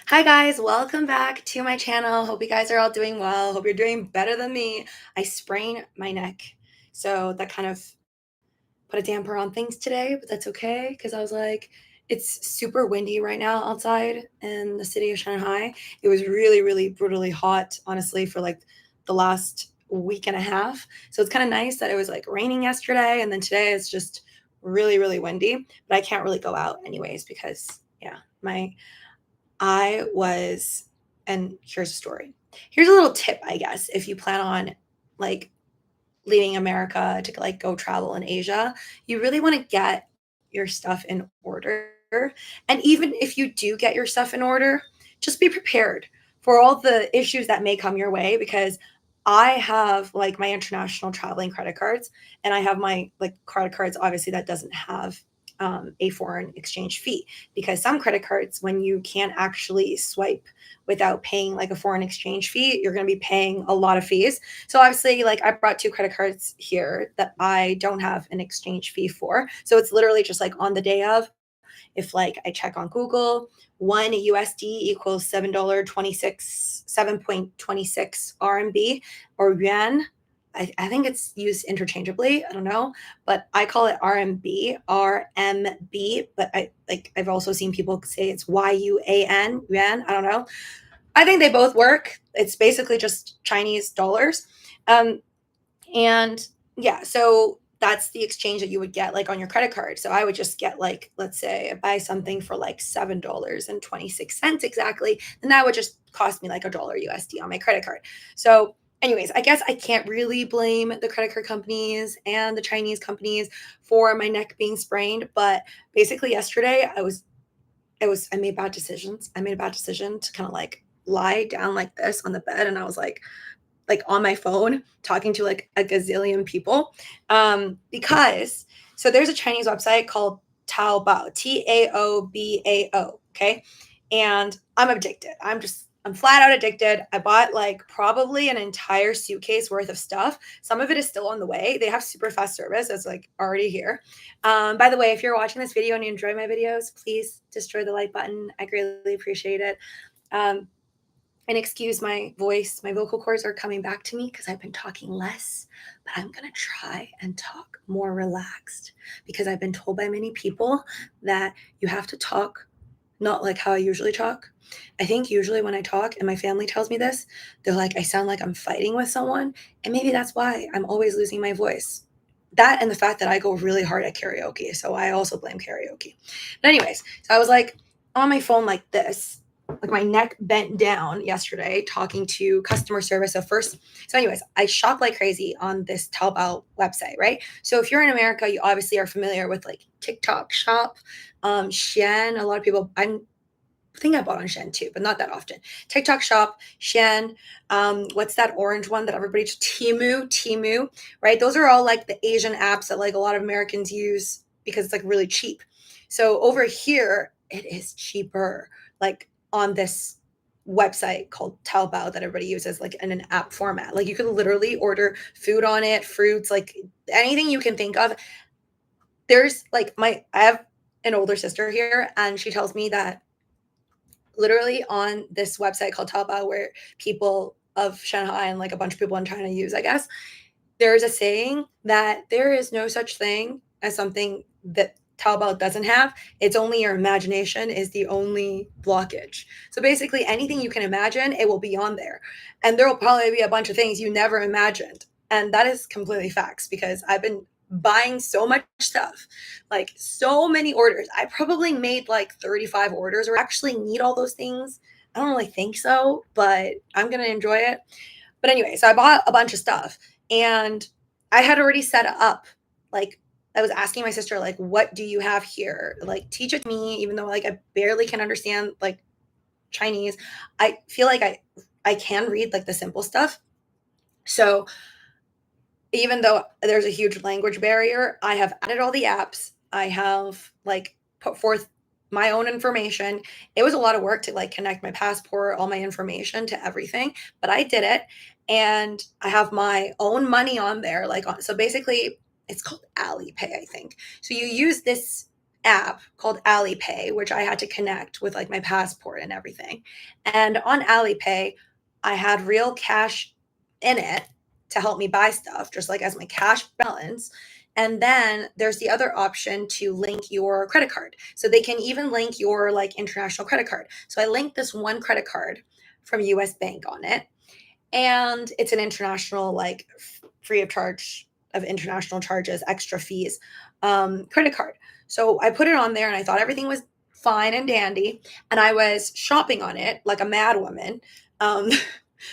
Hi guys, welcome back to my channel. Hope you guys are all doing well. Hope you're doing better than me. I sprained my neck, so that kind of put a damper on things today, but that's okay because I was like, it's super windy right now outside in the city of Shanghai. It was really, really brutally hot, honestly, for like the last week and a half. So it's kind of nice that it was like raining yesterday, and then today it's just really, really windy. But I can't really go out anyways because yeah, my I was and here's a story. Here's a little tip, I guess, if you plan on like leaving America to like go travel in Asia, you really want to get your stuff in order. And even if you do get your stuff in order, just be prepared for all the issues that may come your way because I have like my international traveling credit cards and I have my like credit cards obviously that doesn't have a foreign exchange fee because some credit cards when you can't actually swipe without paying like a foreign exchange fee you're going to be paying a lot of fees. So obviously, like I brought two credit cards here that I don't have an exchange fee for. So it's literally just like on the day of, if like I check on Google, one USD equals $7.26, 7.26 RMB or yuan. I think it's used interchangeably. I don't know, but I call it RMB, RMB. But I've also seen people say it's YUAN, yuan. I don't know. I think they both work. It's basically just Chinese dollars. Um, and yeah, so that's the exchange that you would get like on your credit card. So I would just get like, let's say I buy something for like $7.26 exactly, then that would just cost me like a dollar USD on my credit card. So anyways, I guess I can't really blame the credit card companies and the Chinese companies for my neck being sprained. But basically yesterday I made bad decisions. I made a bad decision to kind of like lie down like this on the bed and I was like on my phone talking to like a gazillion people because so there's a Chinese website called Taobao, Taobao, okay? And I'm addicted. I'm flat out addicted. I bought like probably an entire suitcase worth of stuff. Some of it is still on the way. They have super fast service. It's like already here. By the way, if you're watching this video and you enjoy my videos, please destroy the like button. I greatly appreciate it. Um, and excuse my voice. My vocal cords are coming back to me because I've been talking less, but I'm going to try and talk more relaxed because I've been told by many people that you have to talk not like how I usually talk. I think usually when I talk, and my family tells me this, they're like, I sound like I'm fighting with someone. And maybe that's why I'm always losing my voice. That and the fact that I go really hard at karaoke. So I also blame karaoke. But, anyways, so I was like on my phone like this, like my neck bent down yesterday talking to customer service. So anyways, I shop like crazy on this Taobao website, right? So if you're in America, you obviously are familiar with like TikTok shop, Shen. A lot of people, I think I bought on Shen too, but not that often. TikTok shop, Shen, what's that orange one that everybody just Temu, right? Those are all like the Asian apps that like a lot of Americans use because it's like really cheap. So over here, it is cheaper. Like on this website called Taobao that everybody uses like in an app format. Like you can literally order food on it, fruits, like anything you can think of. There's like I have an older sister here and she tells me that literally on this website called Taobao where people of Shanghai and like a bunch of people in China use, I guess, there's a saying that there is no such thing as something that Taobao doesn't have. It's only your imagination is the only blockage. So basically, anything you can imagine, it will be on there. And there will probably be a bunch of things you never imagined. And that is completely facts because I've been buying so much stuff, like so many orders. I probably made like 35 orders or actually need all those things. I don't really think so, but I'm going to enjoy it. But anyway, so I bought a bunch of stuff and I had already set up like I was asking my sister like what do you have here? Like teach it to me even though like I barely can understand like Chinese. I feel like I can read like the simple stuff. So even though there's a huge language barrier, I have added all the apps. I have like put forth my own information. It was a lot of work to like connect my passport, all my information to everything, but I did it. And I have my own money on there. So basically, it's called Alipay, I think. So you use this. app called Alipay, which I had to connect with like my passport and everything. And on Alipay, I had real cash in it to help me buy stuff, just like as my cash balance. And then there's the other option to link your credit card. So they can even link your like international credit card. So I linked this one credit card from US Bank on it. And it's an international, like free of charge of international charges, extra fees, credit card. So I put it on there and I thought everything was fine and dandy. And I was shopping on it like a mad woman. Um,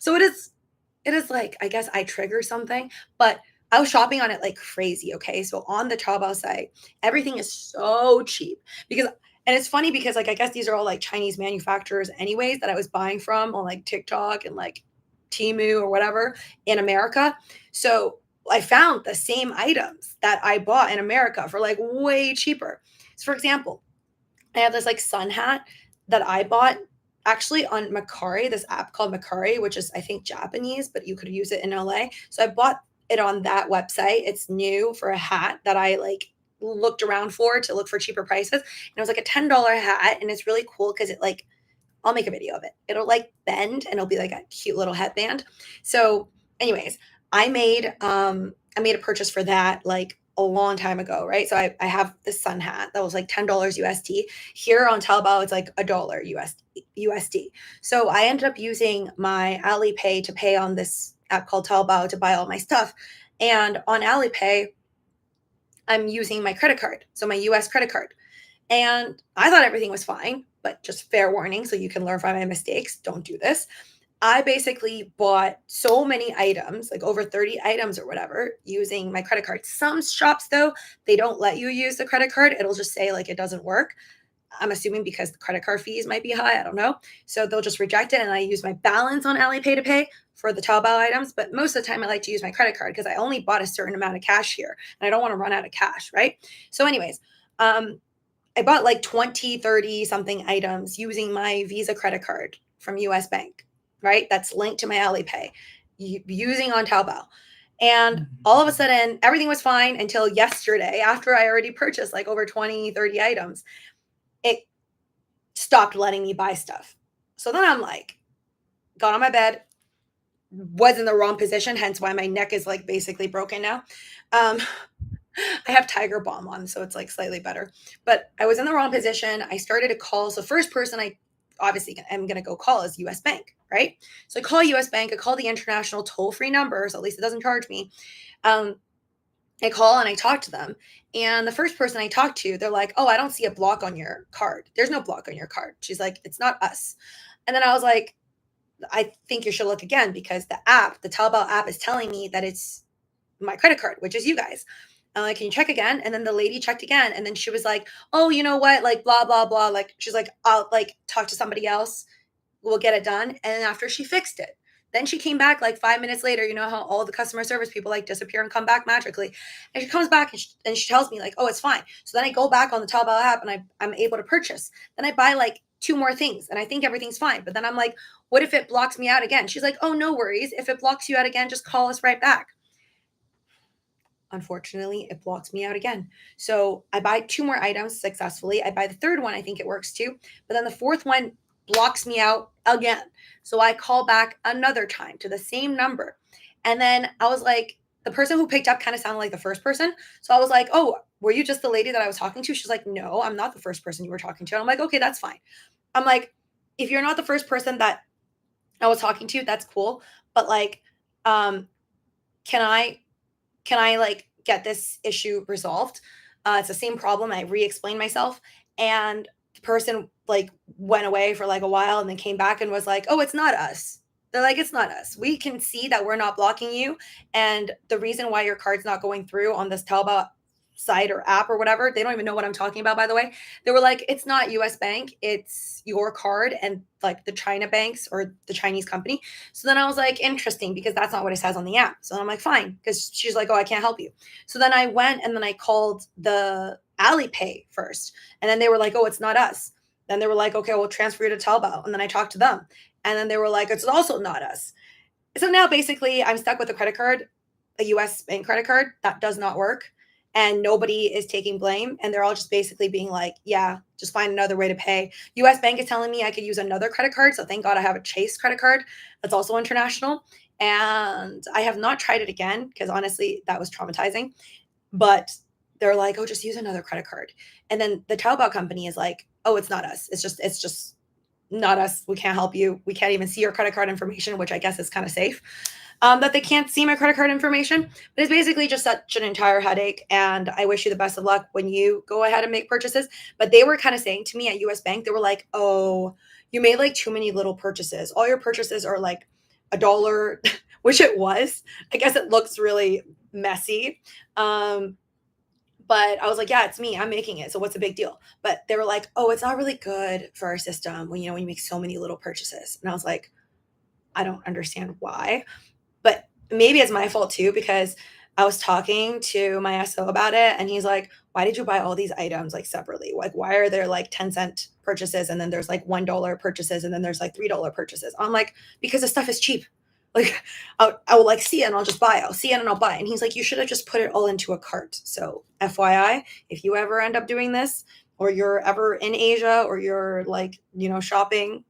so it is like, I guess I trigger something, but I was shopping on it like crazy. Okay. So on the Taobao site, everything is so cheap because, and it's funny because like, I guess these are all like Chinese manufacturers anyways that I was buying from on like TikTok and like Temu or whatever in America. So I found the same items that I bought in America for like way cheaper. So for example, I have this like sun hat that I bought actually on MERCARI, this app called MERCARI, which is I think Japanese, but you could use it in LA. So I bought it on that website. It's new for a hat that I like looked around for to look for cheaper prices. And it was like a $10 hat and it's really cool because it like I'll make a video of it. It'll like bend and it'll be like a cute little headband. So anyways, I made a purchase for that like a long time ago, right? So I have this sun hat that was like $10 USD. Here on Taobao, it's like $1 USD. So I ended up using my Alipay to pay on this app called Taobao to buy all my stuff. And on Alipay, I'm using my credit card. So my US credit card. And I thought everything was fine, but just fair warning so you can learn from my mistakes. Don't do this. I basically bought so many items, like over 30 items or whatever, using my credit card. Some shops, though, they don't let you use the credit card. It'll just say like it doesn't work. I'm assuming because the credit card fees might be high. I don't know. So they'll just reject it. And I use my balance on Alipay to pay for the Taobao items. But most of the time, I like to use my credit card because I only bought a certain amount of cash here and I don't want to run out of cash. Right. So, anyways, I bought like 20, 30 something items using my Visa credit card from US Bank, right? That's linked to my Alipay using on Taobao. And all of a sudden, everything was fine until yesterday after I already purchased like over 20, 30 items. It stopped letting me buy stuff. So then I'm like, got on my bed, was in the wrong position, hence why my neck is like basically broken now. I have Tiger Balm on, so it's like slightly better. But I was in the wrong position. I started to call. So first person I obviously am going to go call is US Bank, right? So I call US Bank. I call the international toll-free number, so at least it doesn't charge me. I call and I talk to them. And the first person I talked to, they're like, oh, I don't see a block on your card. There's no block on your card. She's like, it's not us. And then I was like, I think you should look again because the app, the Taobao app is telling me that it's my credit card, which is you guys. I'm like, can you check again? And then the lady checked again. And then she was like, oh, you know what? Like, blah, blah, blah. Like, she's like, I'll like talk to somebody else. We'll get it done. And then after she fixed it, then she came back like 5 minutes later. You know how all the customer service people like disappear and come back magically. And she comes back and she tells me like, oh, it's fine. So then I go back on the Taobao app and I'm able to purchase. Then I buy like 2 more things and I think everything's fine. But then I'm like, what if it blocks me out again? She's like, oh, no worries. If it blocks you out again, just call us right back. Unfortunately, it blocks me out again. So I buy 2 more items successfully. I buy the third one. I think it works too. But then the fourth one blocks me out again. So I call back another time to the same number. And then I was like, the person who picked up kind of sounded like the first person. So I was like, oh, were you just the lady that I was talking to? She's like, no, I'm not the first person you were talking to. And I'm like, okay, that's fine. I'm like, if you're not the first person that I was talking to, that's cool. But like, can I like get this issue resolved? It's the same problem. I re-explained myself and the person like went away for like a while and then came back and was like, oh, it's not us. They're like, it's not us. We can see that we're not blocking you. And the reason why your card's not going through on this Taobao site or app or whatever, they don't even know what I'm talking about, by the way. They were like, it's not US Bank, it's your card and like the China banks or the Chinese company. So then I was like, interesting, because that's not what it says on the app. So I'm like, fine, because she's like, oh, I can't help you. So then I went and then I called the Alipay first. And then they were like, oh, it's not us. Then they were like, okay, we'll transfer you to Taobao. And then I talked to them. And then they were like, it's also not us. So now basically I'm stuck with a credit card, a US bank credit card that does not work. and nobody is taking blame. And they're all just basically being like, yeah, just find another way to pay. US Bank is telling me I could use another credit card. So thank God I have a Chase credit card that's also international. And I have not tried it again because honestly, that was traumatizing. But they're like, oh, just use another credit card. And then the Taobao company is like, oh, it's not us. It's just not us. We can't help you. We can't even see your credit card information, which I guess is kind of safe. That they can't see my credit card information, but it's basically just such an entire headache. And I wish you the best of luck when you go ahead and make purchases. But they were kind of saying to me at US Bank, they were like, oh, you made like too many little purchases. All your purchases are like $1, which it was. I guess it looks really messy. But I was like, yeah, it's me. I'm making it. So what's the big deal? But they were like, oh, it's not really good for our system when when you make so many little purchases. And I was like, I don't understand why. But maybe it's my fault too, because I was talking to my SO about it and he's like, why did you buy all these items like separately? Like, why are there like 10-cent purchases and then there's like $1 purchases and then there's like $3 purchases? I'm like, because the stuff is cheap. Like I will like see it and I'll just buy it. I'll see it and I'll buy it. And he's like, you should have just put it all into a cart. So FYI, if you ever end up doing this or you're ever in Asia or you're like, shopping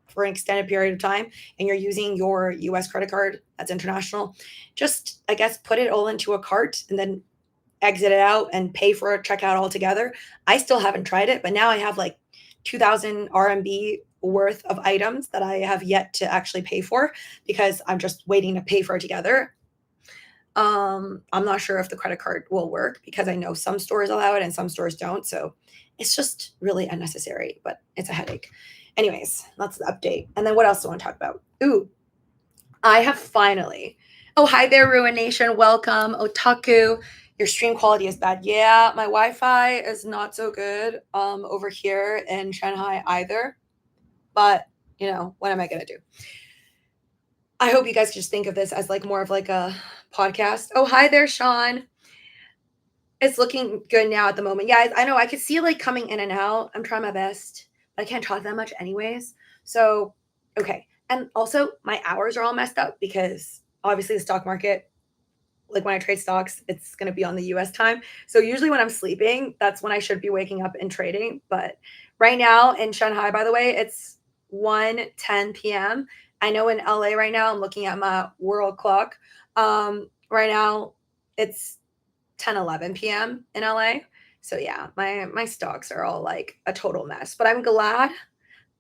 for an extended period of time and you're using your US credit card that's international, just I guess put it all into a cart and then exit it out and pay for a checkout altogether. I still haven't tried it, but now I have like 2,000 RMB worth of items that I have yet to actually pay for because I'm just waiting to pay for it together. I'm not sure if the credit card will work because I know some stores allow it and some stores don't. So it's just really unnecessary, but it's a headache. Anyways, that's the update. And then what else do I want to talk about? Ooh, I have finally. Oh, hi there, Ruin Nation. Welcome. Otaku. Your stream quality is bad. Yeah, my Wi-Fi is not so good over here in Shanghai either. But, what am I going to do? I hope you guys just think of this as like more of like a podcast. Oh, hi there, Sean. It's looking good now at the moment. Yeah, I know. I could see like coming in and out. I'm trying my best. But I can't talk that much anyways. So, okay. And also, my hours are all messed up because obviously the stock market, like when I trade stocks, it's going to be on the US time. So usually when I'm sleeping, that's when I should be waking up and trading. But right now in Shanghai, by the way, it's 1:10 p.m. I know in LA right now, I'm looking at my world clock. Right now, it's 10:11 p.m. in LA. So yeah, my stocks are all like a total mess. But I'm glad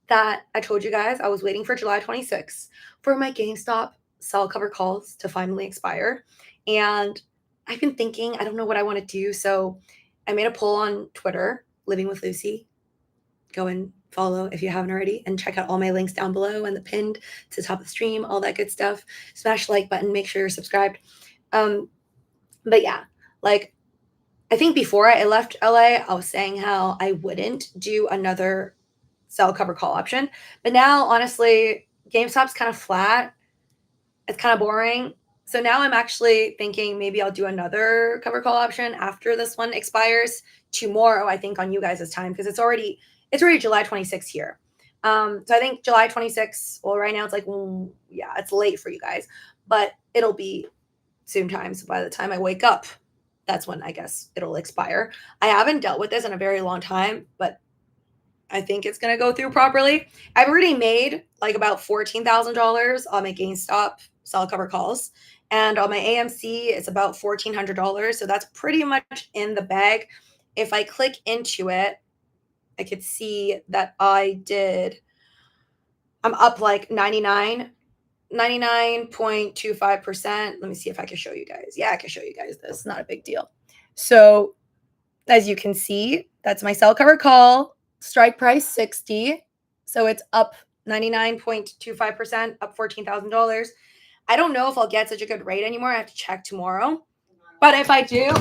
that I told you guys I was waiting for July 26th for my GameStop sell cover calls to finally expire. And I've been thinking, I don't know what I want to do. So I made a poll on Twitter, Living with Lucy. Go and follow if you haven't already and check out all my links down below and the pinned to the top of the stream, all that good stuff. Smash the like button, make sure you're subscribed. But yeah, like I think before I left LA, I was saying how I wouldn't do another sell cover call option. But now, honestly, GameStop's kind of flat. It's kind of boring. So now I'm actually thinking maybe I'll do another cover call option after this one expires tomorrow, I think, on you guys' time, because it's already July 26th here. So I think July 26th, well, right now it's like, yeah, it's late for you guys, but it'll be soon time. So by the time I wake up, that's when I guess it'll expire. I haven't dealt with this in a very long time, but I think it's going to go through properly. I've already made like about $14,000 on my GameStop sell cover calls. And on my AMC, it's about $1,400. So that's pretty much in the bag. If I click into it, I could see that I'm up like 99.25%. Let me see if I can show you guys. Yeah, I can show you guys this. Not a big deal. So as you can see, that's my sell cover call. Strike price 60. So it's up 99.25%, up $14,000. I don't know if I'll get such a good rate anymore. I have to check tomorrow. But if I do,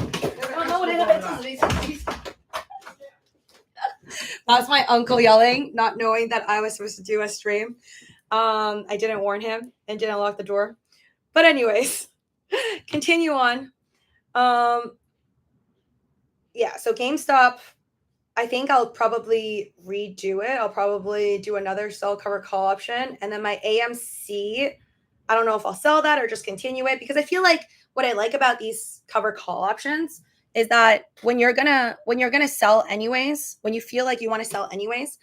that's my uncle yelling, not knowing that I was supposed to do a stream. I didn't warn him and didn't lock the door. But anyways, continue on. Yeah, so GameStop, I think I'll probably redo it. I'll probably do another sell cover call option. And then my AMC, I don't know if I'll sell that or just continue it, because I feel like what I like about these cover call options is that when you're gonna sell anyways, when you feel like you want to sell anyways,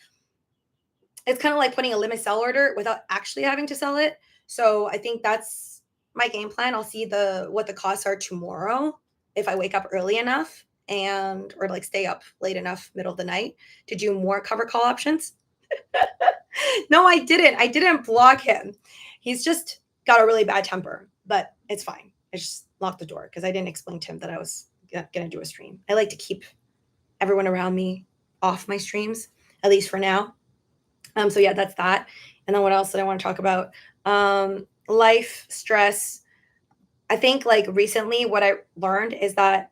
it's kind of like putting a limit sell order without actually having to sell it. So I think that's my game plan. I'll see what the costs are tomorrow if I wake up early enough and or like stay up late enough middle of the night to do more cover call options. No, I didn't. I didn't block him. He's just got a really bad temper, but it's fine. I just locked the door because I didn't explain to him that I was going to do a stream. I like to keep everyone around me off my streams, at least for now. So yeah, that's that. And then what else did I want to talk about? Life, stress. I think like recently what I learned is that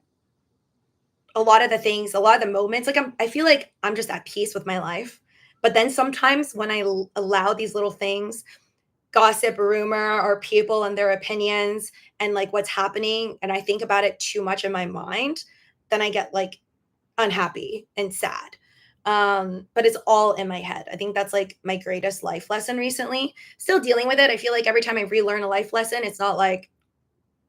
a lot of the things, a lot of the moments, like I feel like I'm just at peace with my life. But then sometimes when I allow these little things, gossip, rumor, or people and their opinions and like what's happening, and I think about it too much in my mind, then I get like unhappy and sad. But it's all in my head. I think that's like my greatest life lesson recently. Still dealing with it. I feel like every time I relearn a life lesson, it's not like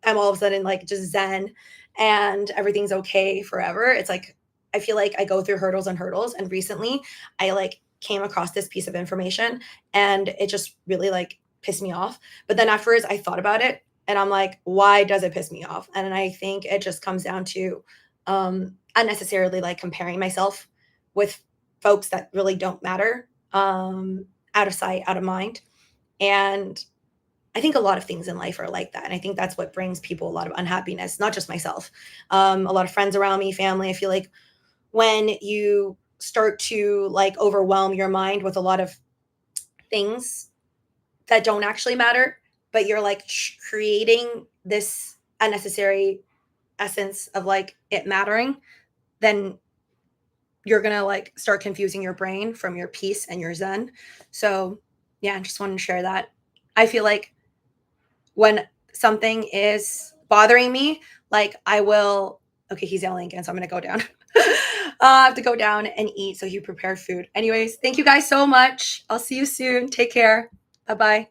I'm all of a sudden like just zen and everything's okay forever. It's like I feel like I go through hurdles and hurdles. And recently I like came across this piece of information and it just really like pissed me off. But then afterwards I thought about it and I'm like, why does it piss me off? And I think it just comes down to unnecessarily like comparing myself with folks that really don't matter, out of sight, out of mind. And I think a lot of things in life are like that. And I think that's what brings people a lot of unhappiness, not just myself. A lot of friends around me, family. I feel like when you start to like overwhelm your mind with a lot of things that don't actually matter, but you're like creating this unnecessary essence of like it mattering, then you're going to like start confusing your brain from your peace and your zen. So, yeah, I just wanted to share that. I feel like when something is bothering me, like I will, okay, he's yelling again, so I'm going to go down. I have to go down and eat. So he prepared food. Anyways, thank you guys so much. I'll see you soon. Take care. Bye bye.